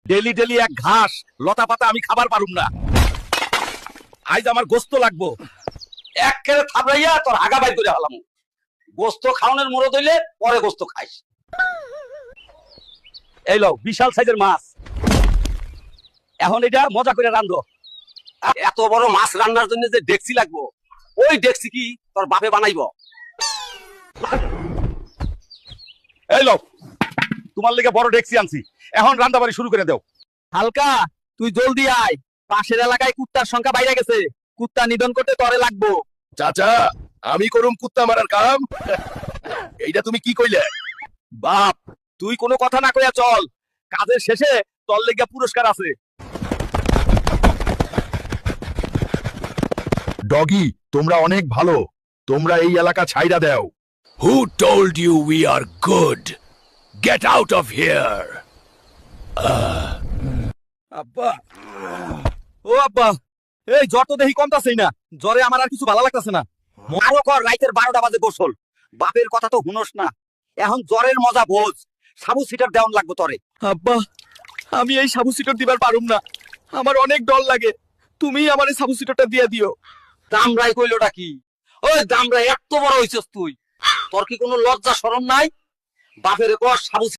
Daily daily এক ঘাস লতা পাতা আমি খাবার পারুম না। আজ আমার গোস্ত লাগবো। এক কেড়ে থাবড়াইয়া তোর আগা বাইর করে হলাম। গোস্ত খাওয়ানোর মরদ হইলে পরে গোস্ত খাইস। এই লও বিশাল সাইজের মাছ। এখন এটা মজা করে রান্ধো। এত বড় মাছ রান্নার জন্য যে ডেকসি লাগবো, ওই ডেকসি কি তোর বাপে বানাইব? এই লও তোমার লেগে বড় ডেকসি আনছি, এখন রান্দাবাড়ি শুরু করে দাও। হালকা, তুই জলদি আয়, পাশের এলাকায় কুত্তার সংখ্যা বাইরে গেছে, কুত্তা নিধন করতে তরে লাগবো। চাচা, আমি করুম কুত্তা মারার কাম? এইটা তুমি কি কইলে? বাপ, তুই কোনো কথা না কইয়া চল, কাজের শেষে তোর লেগে পুরস্কার আছে। ডগি, তোমরা অনেক ভালো, তোমরা এই এলাকা ছাইড়া দাও। Who told you we are good? Get out of here! আব্বা, ও আব্বা, এই জ্বর তো দেখি কমতাছেই না। জ্বরে আমার আর কিছু ভালো লাগতাছে না। আরো কর, রাইতের 12টা বাজে গোসল। বাপের কথা তো হুনস না। এখন জ্বরের মজা বোঝ। সাবু সিটার দেওয়ান লাগবো তরে। আব্বা, আমি এই সাবু সিটর দিবার পারুম না, আমার অনেক ডর লাগে, তুমি আমার এই সাবু সিটরটা দিয়ে দিও। দামরাই কইলোটা কি? ওই দামরাই এত বড় হইছস তুই, তোর কি কোনো লজ্জা শরম নাই? বাপের কর সাবু